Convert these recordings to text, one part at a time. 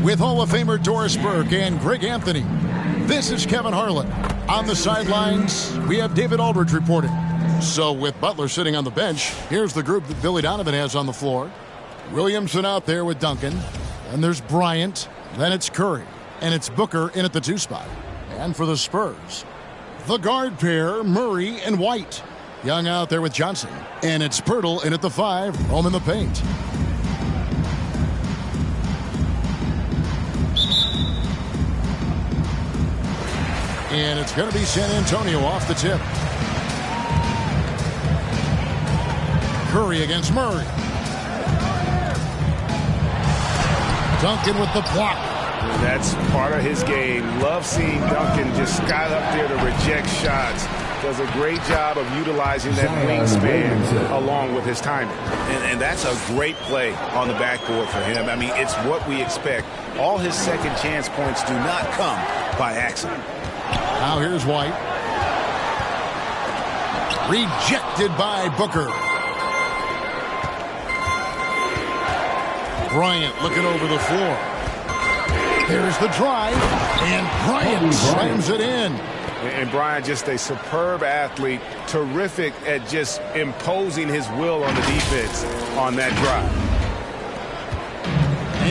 with Hall of Famer Doris Burke and Greg Anthony. This is Kevin Harlan. On the sidelines, we have David Aldridge reporting. So with Butler sitting on the bench, here's the group that Billy Donovan has on the floor. Williamson out there with Duncan. And there's Bryant. Then it's Curry. And it's Booker in at the 2 spot. And for the Spurs, the guard pair, Murray and White. Young out there with Johnson. And it's Pirtle in at the 5, home in the paint. And it's going to be San Antonio off the tip. Curry against Murray. Duncan with the block. That's part of his game. Love seeing Duncan just sky up there to reject shots. Does a great job of utilizing that wingspan along with his timing. And that's a great play on the backboard for him. I mean, it's what we expect. All his second chance points do not come by accident. Now here's White. Rejected by Booker. Bryant looking over the floor. There's the drive, and Bryant slams it in. And Bryant, just a superb athlete, terrific at just imposing his will on the defense on that drive.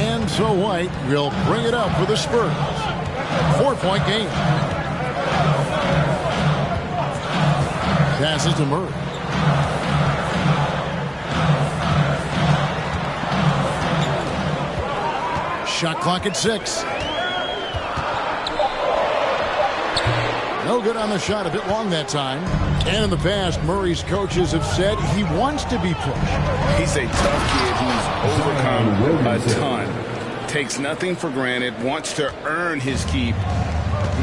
And so White will bring it up for the Spurs. 4-point game. Passes to Murray. Shot clock at 6. No good on the shot, a bit long that time. And in the past, Murray's coaches have said he wants to be pushed. He's a tough kid who's overcome a ton. Takes nothing for granted, wants to earn his keep.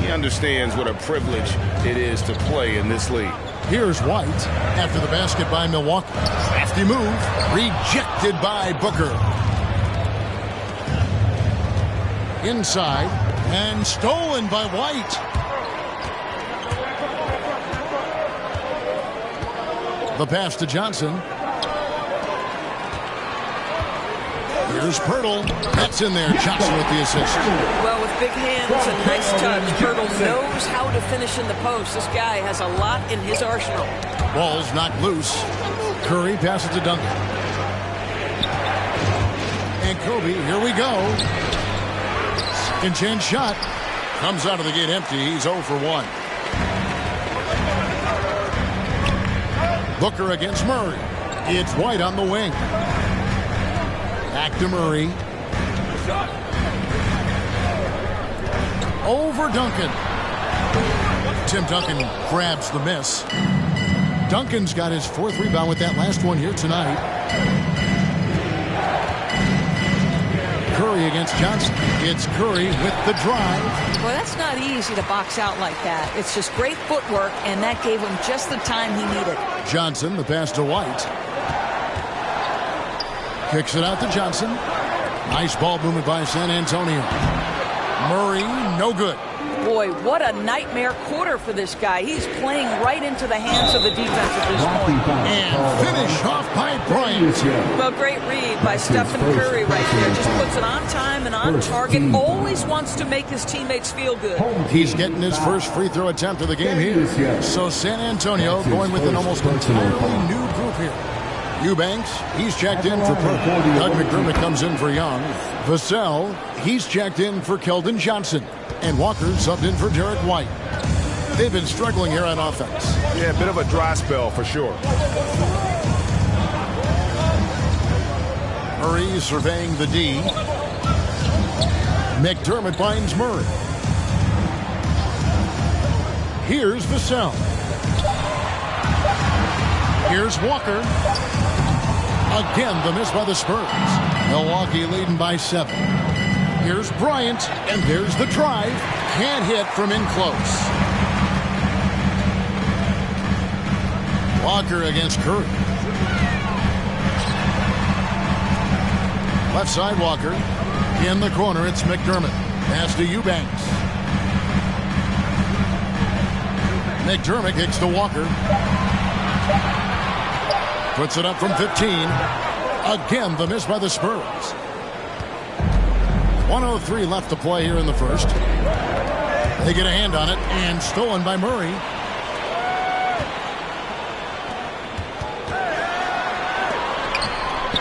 He understands what a privilege it is to play in this league. Here's White after the basket by Milwaukee. Crafty move, rejected by Booker. Inside, and stolen by White. The pass to Johnson. Here's Pirtle. That's in there. Johnson with the assist. Well, with big hands and nice touch, Pirtle knows how to finish in the post. This guy has a lot in his arsenal. Ball's knocked loose. Curry passes to Duncan. And Kobe, here we go. Second chance shot. Comes out of the gate empty. He's 0 for 1. Booker against Murray. It's White on the wing. Back to Murray. Over Duncan. Tim Duncan grabs the miss. Duncan's got his 4th rebound with that last one here tonight. Curry against Johnson. It's Curry with the drive. Well, that's not easy to box out like that. It's just great footwork, and that gave him just the time he needed. Johnson, the pass to White. Kicks it out to Johnson. Nice ball movement by San Antonio. Murray, no good. Boy, what a nightmare quarter for this guy. He's playing right into the hands of the defense at this point. And finish off by Bryant. Well, great read by Stephen Curry right there. Just puts it on time and on target. Always wants to make his teammates feel good. He's getting his first free throw attempt of the game here. So San Antonio going with an almost entirely new group here. Eubanks, he's checked in for Perk. Doug McDermott comes in for Young. Vassell, he's checked in for Keldon Johnson. And Walker subbed in for Derek White. They've been struggling here on offense. Yeah, a bit of a dry spell for sure. Murray surveying the D. McDermott finds Murray. Here's Vassell. Here's Walker. Again, the miss by the Spurs. Milwaukee leading by 7. Here's Bryant, and there's the drive. Can't hit from in close. Walker against Curry. Left side, Walker. In the corner, it's McDermott. Pass to Eubanks. McDermott kicks to Walker. Puts it up from 15. Again, the miss by the Spurs. 1:03 left to play here in the first. They get a hand on it, and stolen by Murray.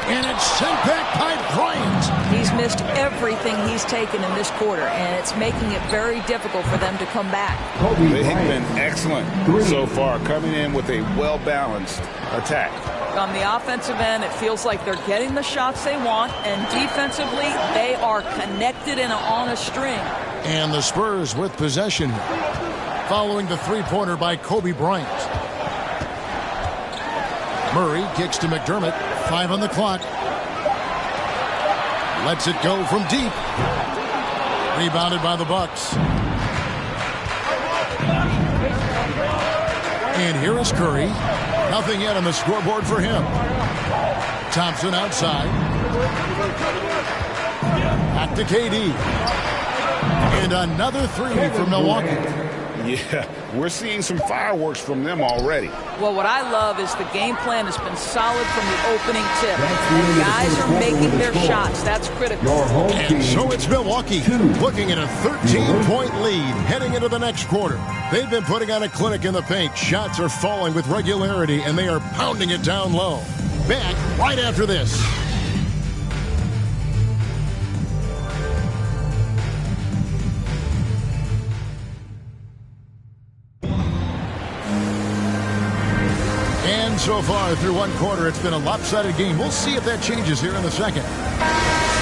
And it's sent back by Bryant. He's missed everything he's taken in this quarter, and it's making it very difficult for them to come back. They have been excellent so far, coming in with a well-balanced attack. On the offensive end, it feels like they're getting the shots they want, and defensively, they are connected and on a string. And the Spurs with possession following the three-pointer by Kobe Bryant. Murray kicks to McDermott. 5 on the clock. Lets it go from deep. Rebounded by the Bucks. And here is Curry. Nothing yet on the scoreboard for him. Thompson outside. Back to KD. And another three from Milwaukee. Yeah, we're seeing some fireworks from them already. Well, what I love is the game plan has been solid from the opening tip. And guys are making their shots. That's critical. And so it's Milwaukee looking at a 13-point lead heading into the next quarter. They've been putting on a clinic in the paint. Shots are falling with regularity, and they are pounding it down low. Back right after this. So far through one quarter, it's been a lopsided game. We'll see if that changes here in the second.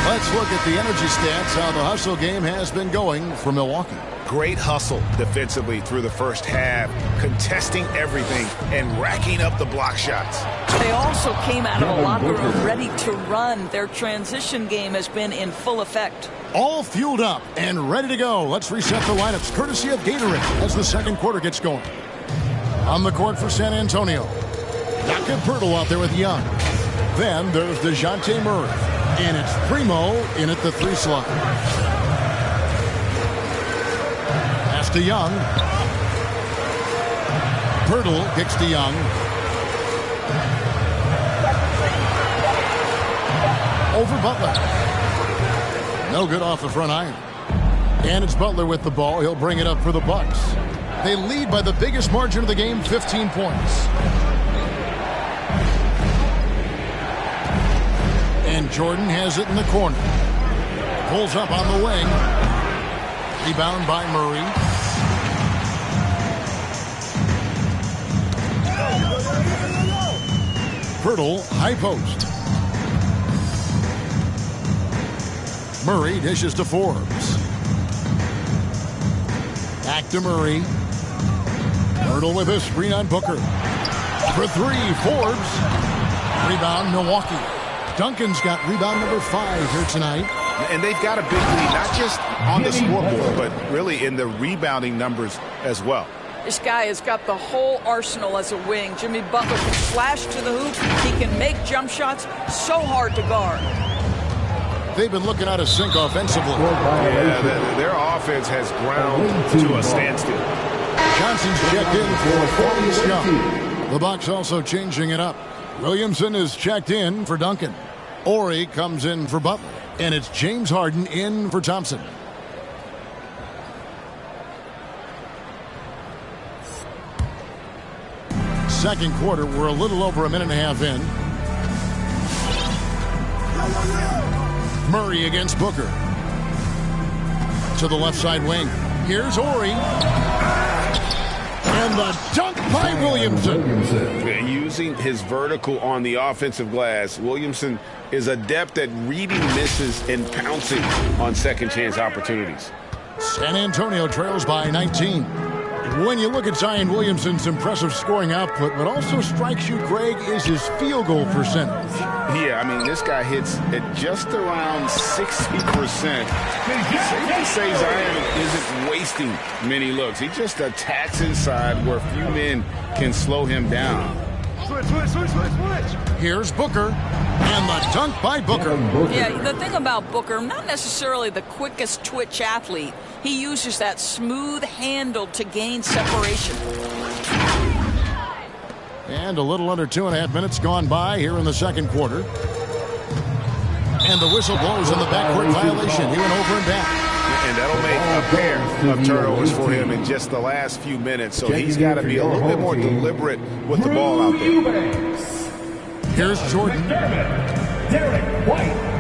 Let's look at the energy stats, how the hustle game has been going for Milwaukee. Great hustle defensively through the first half, contesting everything and racking up the block shots. They also came out of the locker room ready to run. Their transition game has been in full effect. All fueled up and ready to go. Let's reset the lineups, courtesy of Gatorade, as the second quarter gets going. On the court for San Antonio. Jakob Poeltl out there with Young. Then there's DeJounte Murray. And it's Primo in at the 3 slot. Pass to Young. Poeltl kicks to Young. Over Butler. No good off the front iron. And it's Butler with the ball. He'll bring it up for the Bucks. They lead by the biggest margin of the game, 15 points. And Jordan has it in the corner. Pulls up on the wing. Rebound by Murray. Poeltl, high post. Murray dishes to Forbes. Back to Murray. Poeltl with a screen on Booker. For 3, Forbes. Rebound, Milwaukee. Duncan's got rebound number 5 here tonight. And they've got a big lead, not just on the scoreboard, but really in the rebounding numbers as well. This guy has got the whole arsenal as a wing. Jimmy Butler can slash to the hoop. He can make jump shots. So hard to guard. They've been looking out of sync offensively. Yeah, their offense has ground to a standstill. Johnson's checked in for Thaddeus Young. The Bucks also changing it up. Williamson is checked in for Duncan. Ori comes in for Butler. And it's James Harden in for Thompson. Second quarter, we're a little over a minute and a half in. Murray against Booker. To the left side wing. Here's Ori. And the dunk by Williamson. Using his vertical on the offensive glass, Williamson is adept at reading misses and pouncing on second chance opportunities. San Antonio trails by 19. When you look at Zion Williamson's impressive scoring output, what also strikes you, Greg, is his field goal percentage. Yeah, I mean, this guy hits at just around 60%. Safe to say Zion isn't wasting many looks. He just attacks inside where few men can slow him down. Here's Booker, and the dunk by Booker. Yeah, the thing about Booker, not necessarily the quickest twitch athlete. He uses that smooth handle to gain separation. And a little under 2.5 minutes gone by here in the second quarter. And the whistle blows on the backcourt violation. He went over and back. And that'll make a pair of turnovers for him in just the last few minutes. So he's got to be a little bit more deliberate with the ball out there. Here's Jordan. Derek White.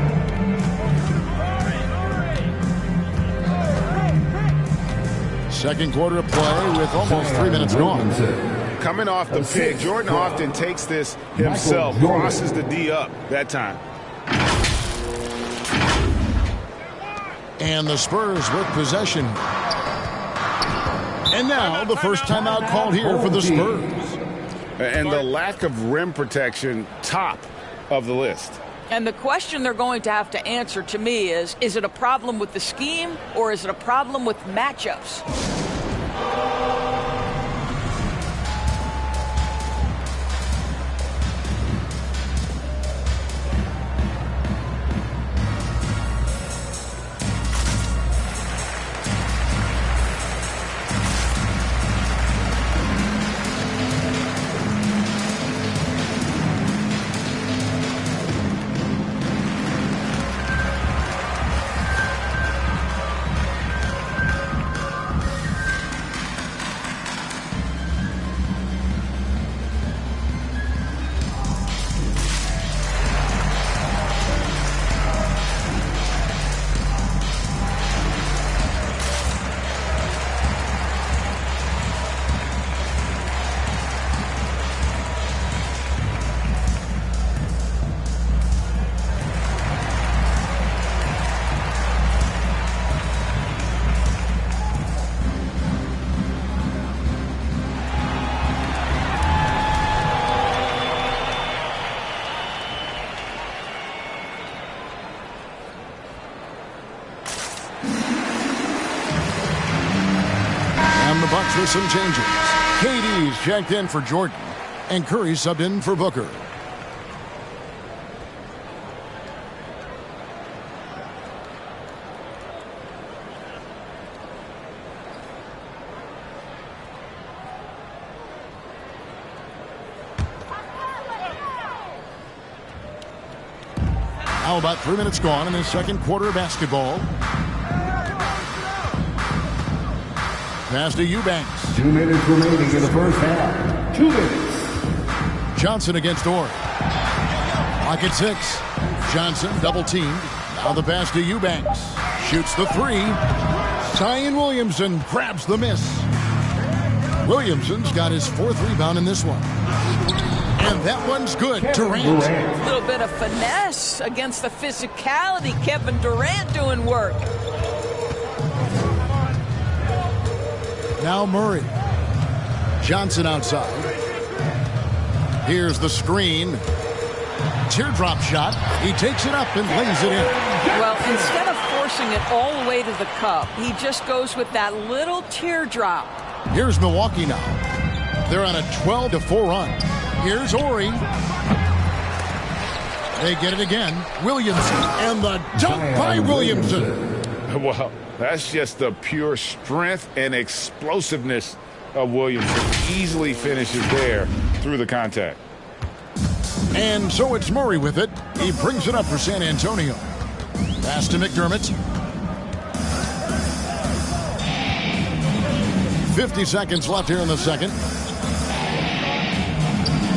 Second quarter of play with almost 3 minutes gone. Coming off the pick, Jordan often takes this himself, crosses the D up that time. And the Spurs with possession. And now the first timeout called here for the Spurs. And the lack of rim protection, top of the list. And the question they're going to have to answer to me is it a problem with the scheme or is it a problem with matchups? The Bucks with some changes. KD's checked in for Jordan, and Curry subbed in for Booker. Now about 3 minutes gone in the second quarter of basketball. Pass to Eubanks. 2 minutes remaining in the first half. 2 minutes. Johnson against Orr. Clock at 6. Johnson double teamed. Now the pass to Eubanks. Shoots the three. Zion Williamson grabs the miss. Williamson's got his fourth rebound in this one. And that one's good. Durant. A little bit of finesse against the physicality. Kevin Durant doing work. Now Murray. Johnson outside. Here's the screen. Teardrop shot. He takes it up and lays it in. Well, instead of forcing it all the way to the cup, he just goes with that little teardrop. Here's Milwaukee now. They're on a 12-4 run. Here's Horry. They get it again. Williamson. And the dunk by Williamson. Well, that's just the pure strength and explosiveness of Williamson. Easily finishes there through the contact. And so it's Murray with it. He brings it up for San Antonio. Pass to McDermott. 50 seconds left here in the second.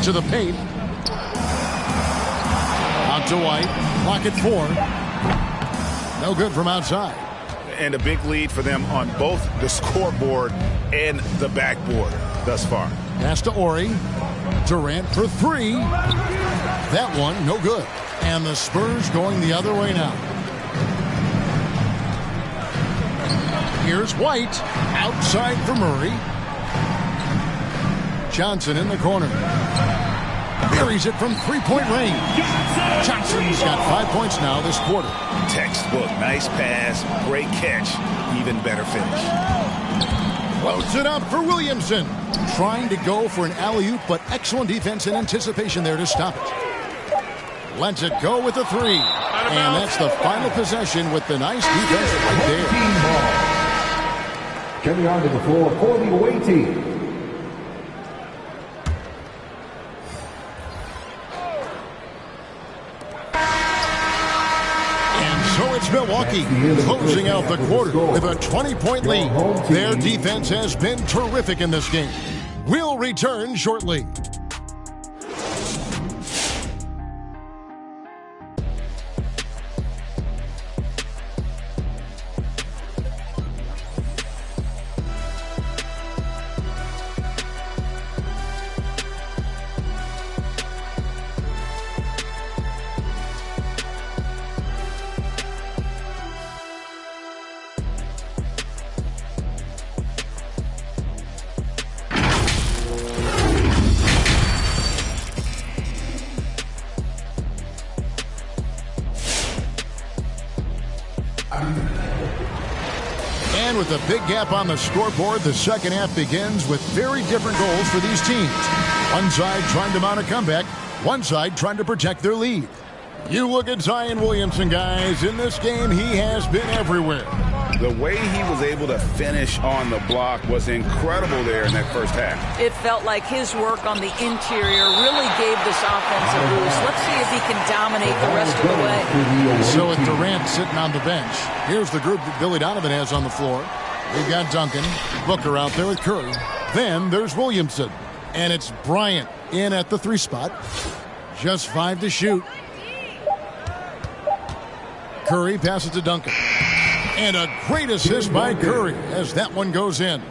To the paint. Out to White. Clock at 4. No good from outside. And a big lead for them on both the scoreboard and the backboard thus far. Pass to Horry. Durant for three. That one, no good. And the Spurs going the other way now. Here's White. Outside for Murray. Johnson in the corner. Buries it from three-point range. Johnson's got 5 points now this quarter. Textbook. Nice pass. Great catch. Even better finish. Floats it up for Williamson. Trying to go for an alley-oop, but excellent defense and anticipation there to stop it. Lets it go with the three. And that's the final possession with the nice defense right there. Coming onto the floor for the away team. Milwaukee closing out the quarter with a 20-point lead. Their defense has been terrific in this game. We'll return shortly. And with a big gap on the scoreboard, the second half begins with very different goals for these teams. One side trying to mount a comeback, one side trying to protect their lead. You look at Zion Williamson, guys. In this game, he has been everywhere. The way he was able to finish on the block was incredible there in that first half. It felt like his work on the interior really gave this offense a boost. Let's see if he can dominate the rest of the way. So with Durant sitting on the bench, here's the group that Billy Donovan has on the floor. We've got Duncan, Booker out there with Curry. Then there's Williamson. And it's Bryant in at the 3 spot. Just 5 to shoot. Curry passes to Duncan. And a great assist by Curry as that one goes in.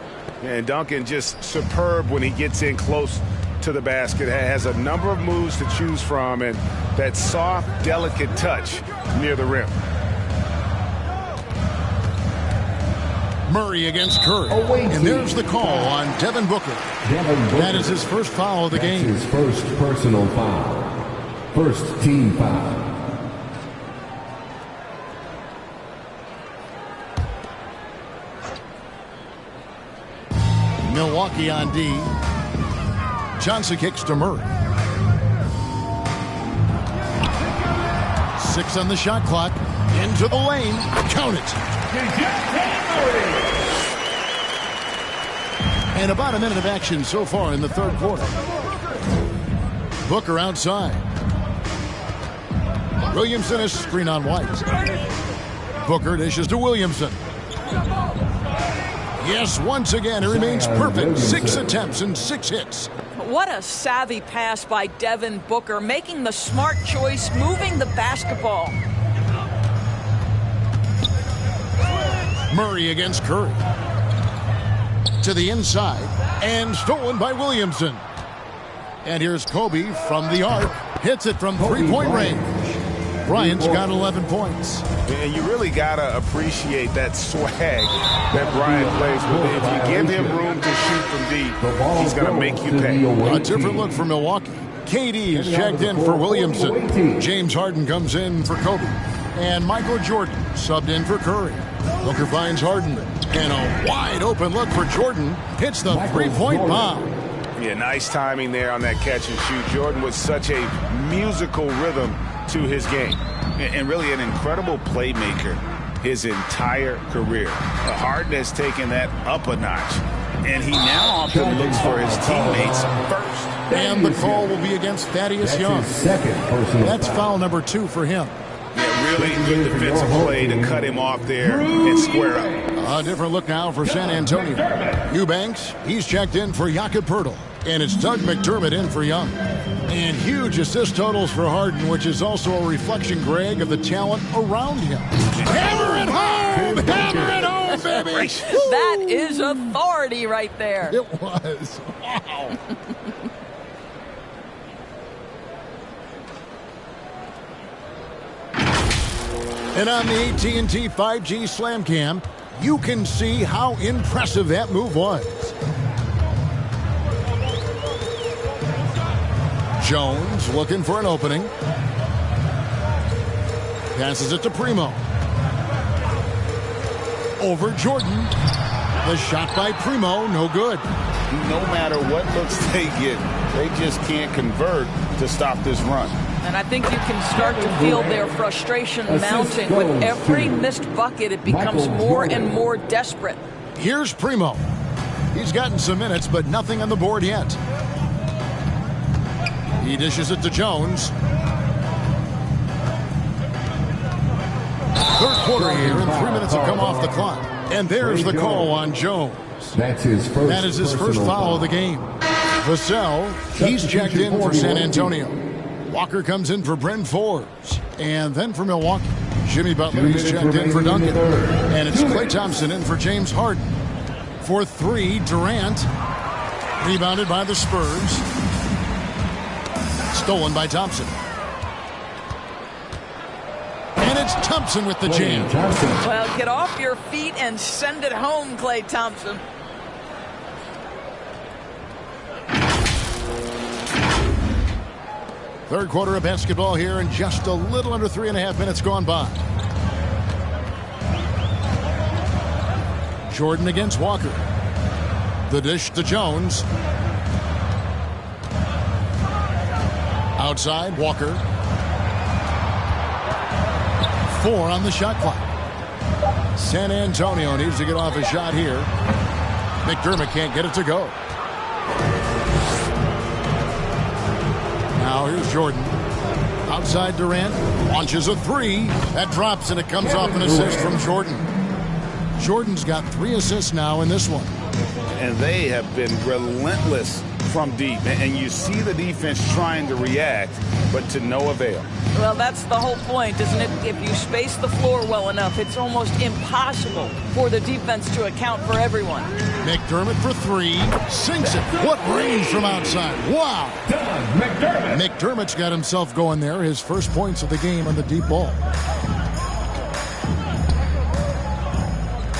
And Duncan just superb when he gets in close to the basket. Has a number of moves to choose from and that soft, delicate touch near the rim. Murray against Curry. And there's the call on Devin Booker. That is his first foul of the game. His first personal foul. First team foul. Milwaukee on D. Johnson kicks to Murray. 6 on the shot clock. Into the lane. Count it. And about a minute of action so far in the third quarter. Booker outside. Williamson is screen on White. Booker dishes to Williamson. Yes, once again, it remains perfect. 6 attempts and 6 hits. What a savvy pass by Devin Booker, making the smart choice, moving the basketball. Murray against Curry. To the inside, and stolen by Williamson. And here's Kobe from the arc. Hits it from three-point range. Bryant's got 11 points. And you really got to appreciate that swag that Bryant plays with. If you give him room to shoot from deep, he's going to make you pay. A different look for Milwaukee. KD is checked in for Williamson. James Harden comes in for Kobe. And Michael Jordan subbed in for Curry. Booker finds Harden. And a wide open look for Jordan. Hits the three-point bomb. Yeah, nice timing there on that catch and shoot. Jordan with such a musical rhythm to his game. And really an incredible playmaker his entire career. Harden has taken that up a notch. And he now often looks for his teammates first. And the call will be against Thaddeus Young. That's foul number 2 for him. Yeah, really good defensive play to cut him off there and square up. A different look now for San Antonio. Eubanks, he's checked in for Jakob Poeltl. And it's Doug McDermott in for Young. And huge assist totals for Harden, which is also a reflection, Greg, of the talent around him. Hammer it home! Hammer it home, baby! That is authority right there. It was. Wow. And on the AT&T 5G Slam Cam, you can see how impressive that move was. Jones looking for an opening. Passes it to Primo. Over Jordan. The shot by Primo, no good. No matter what looks they get, they just can't convert to stop this run. And I think you can start to feel their frustration mounting. With every missed bucket, it becomes more and more desperate. Here's Primo. He's gotten some minutes, but nothing on the board yet. He dishes it to Jones. quarter here, and 3 minutes have come off the clock. And there's the call on Jones. That is his first foul of the game. Vassell, he's checked in for San Antonio. Walker comes in for Bryn Forbes. And then for Milwaukee, Jimmy Butler, he's checked in for Duncan. And it's Klay Thompson in for James Harden. For 3, Durant. Rebounded by the Spurs. Stolen by Thompson. And it's Thompson with the jam. Well, get off your feet and send it home, Klay Thompson. Third quarter of basketball here, and just a little under 3.5 minutes gone by. Jordan against Walker. The dish to Jones. Outside, Walker. 4 on the shot clock. San Antonio needs to get off a shot here. McDermott can't get it to go. Now here's Jordan. Outside Durant. Launches a 3. That drops, and it comes off an assist from Jordan. Jordan's got 3 assists now in this one. And they have been relentless from deep. And you see the defense trying to react, but to no avail. Well, that's the whole point, isn't it? If you space the floor well enough, it's almost impossible for the defense to account for everyone. McDermott for 3. Sinks it. What range from outside. Wow. McDermott's got himself going there. His first points of the game on the deep ball.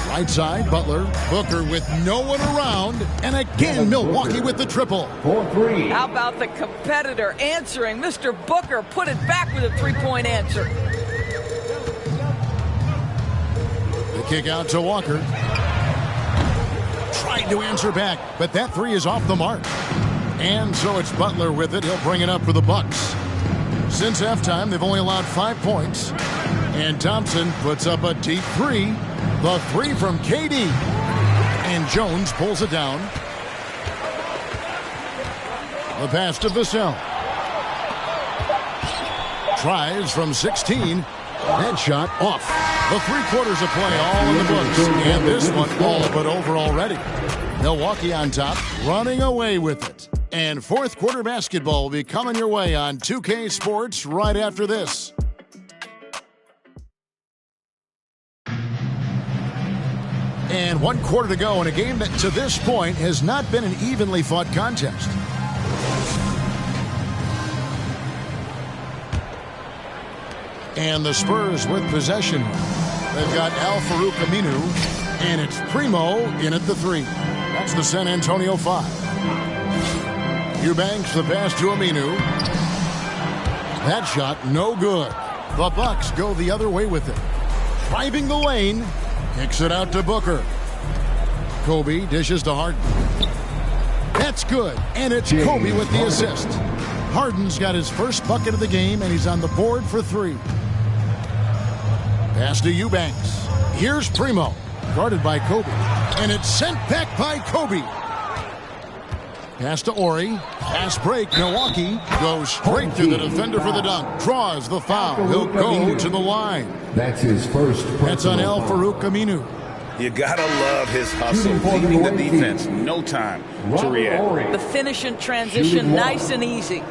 Right side, Butler. Booker with no one around. And again, Milwaukee with the triple. 4-3. How about the competitor answering? Mr. Booker put it back with a 3-point answer. The kick out to Walker. Tried to answer back, but that 3 is off the mark. And so it's Butler with it. He'll bring it up for the Bucks. Since halftime, they've only allowed 5 points. And Thompson puts up a deep 3. The 3 from KD. And Jones pulls it down. The pass to Vassell. Tries from 16. That shot off. The 3 quarters of play all in the books. And this one all but over already. Milwaukee on top, running away with it. And fourth quarter basketball will be coming your way on 2K Sports right after this. And 1 quarter to go in a game that to this point has not been an evenly fought contest. And the Spurs with possession. They've got Al-Farouq Aminu, and it's Primo in at the 3. That's the San Antonio 5. Eubanks the pass to Aminu. That shot no good. The Bucks go the other way with it. Driving the lane. Kicks it out to Booker. Kobe dishes to Harden. That's good, and it's Kobe with the assist. Harden's got his first bucket of the game, and he's on the board for 3. Pass to Eubanks. Here's Primo, guarded by Kobe, and it's sent back by Kobe. Pass to Ori. Pass break. Milwaukee goes straight through the defender for the dunk. Draws the foul. He'll go to the line. That's his first. That's on Al-Farouq Aminu. You gotta love his hustle, leaving the defense no time to react. The finish and transition, nice and easy.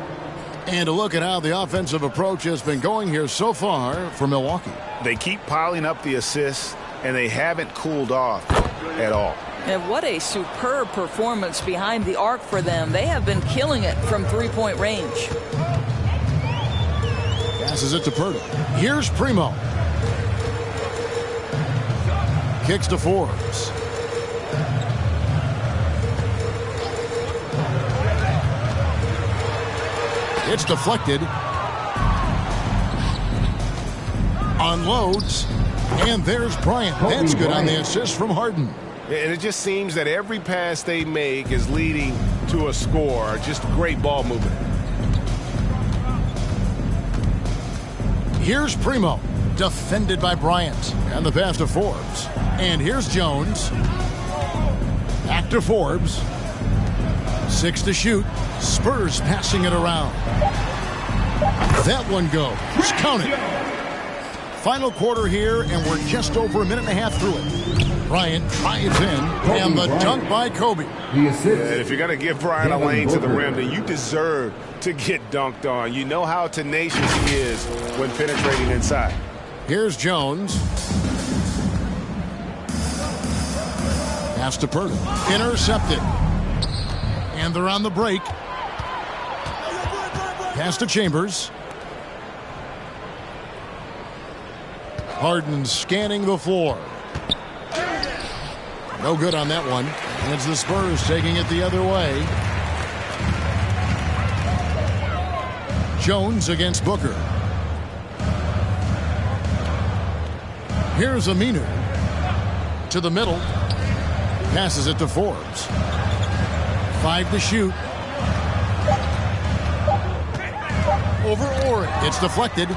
And a look at how the offensive approach has been going here so far for Milwaukee. They keep piling up the assists, and they haven't cooled off at all. And what a superb performance behind the arc for them. They have been killing it from 3-point range. Passes it to Purdy. Here's Primo. Kicks to Forbes. It's deflected. Unloads. And there's Bryant. That's good on the assist from Harden. And it just seems that every pass they make is leading to a score. Just great ball movement. Here's Primo. Defended by Bryant. And the pass to Forbes. And here's Jones. Back to Forbes. 6 to shoot. Spurs passing it around. That one goes. Count it. Final quarter here, and we're just over a minute and a half through it. Bryant drives in, and the dunk by Kobe. Yeah, if you're going to give Bryant a lane to the rim, then you deserve to get dunked on. You know how tenacious he is when penetrating inside. Here's Jones. Pass to Purtle. Intercepted. And they're on the break. Pass to Chambers. Harden scanning the floor. No good on that one. And it's the Spurs taking it the other way. Jones against Booker. Here's Aminu. To the middle. Passes it to Forbes. 5 to shoot. Over Ori. It's deflected.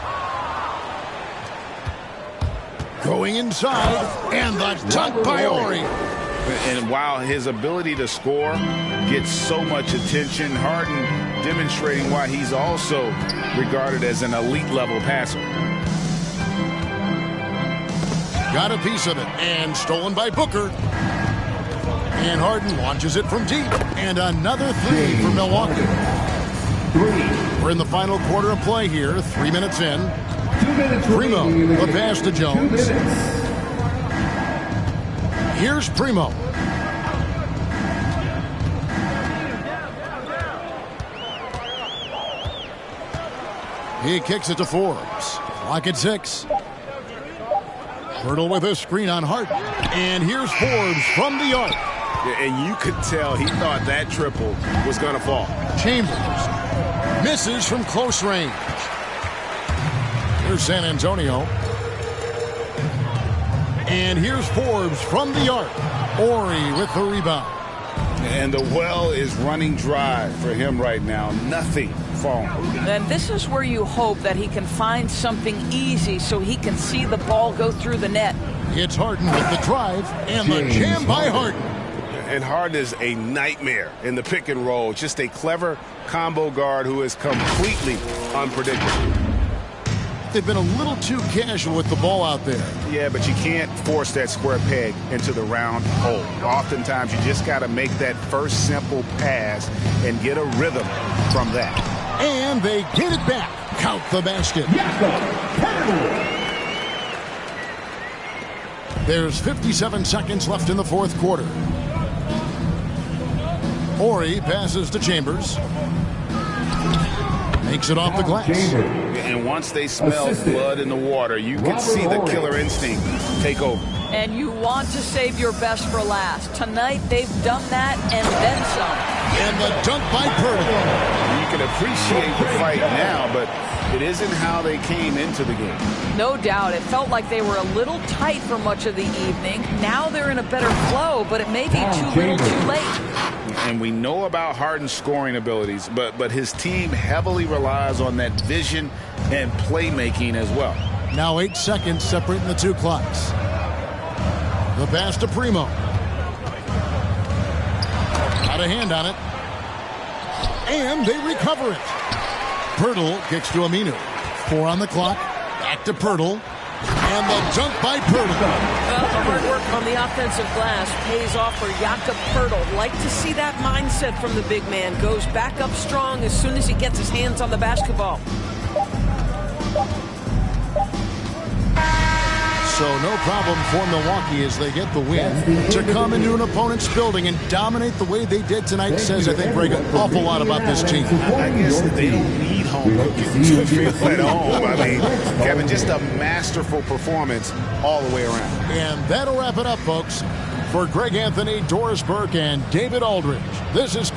Going inside. And the dunk by Ori. And while his ability to score gets so much attention, Harden demonstrating why he's also regarded as an elite level passer. Got a piece of it. And stolen by Booker. And Harden launches it from deep. And another three for Milwaukee. We're in the final quarter of play here. 3 minutes in. Primo, the pass to Jones. Here's Primo. He kicks it to Forbes. Clock at 6. Hurdle with a screen on Harden. And here's Forbes from the arc. And you could tell he thought that triple was going to fall. Chambers misses from close range. Here's San Antonio. And here's Forbes from the arc. Ori with the rebound. And the well is running dry for him right now. Nothing falling. And this is where you hope that he can find something easy so he can see the ball go through the net. It's Harden with the drive and the jam by Harden. And Harden is a nightmare in the pick and roll. Just a clever combo guard who is completely unpredictable. They've been a little too casual with the ball out there. Yeah, but you can't force that square peg into the round hole. Oftentimes, you just got to make that first simple pass and get a rhythm from that. And they get it back. Count the basket. There's 57 seconds left in the fourth quarter. Ori passes to Chambers. Makes it off the glass. And once they smell blood in the water, you can see the killer instinct take over. And you want to save your best for last. Tonight, they've done that and then some. And the dunk by Purtle. You can appreciate the fight now, but it isn't how they came into the game. No doubt. It felt like they were a little tight for much of the evening. Now they're in a better flow, but it may be too little too late. And we know about Harden's scoring abilities, but his team heavily relies on that vision and playmaking as well. Now 8 seconds separating the two clocks. The pass to Primo. Got a hand on it. And they recover it. Purtle kicks to Aminu. 4 on the clock. Back to Purtle. And the dunk by Purtle. Well, the hard work on the offensive glass pays off for Jakob Purtle. Like to see that mindset from the big man. Goes back up strong as soon as he gets his hands on the basketball. So no problem for Milwaukee as they get the win. To come into an opponent's building and dominate the way they did tonight says, I think, Greg, an awful lot about this team. I guess they don't need home cooking to feel at home. I mean, Kevin, just a masterful performance all the way around. And that'll wrap it up, folks. For Greg Anthony, Doris Burke, and David Aldridge, this is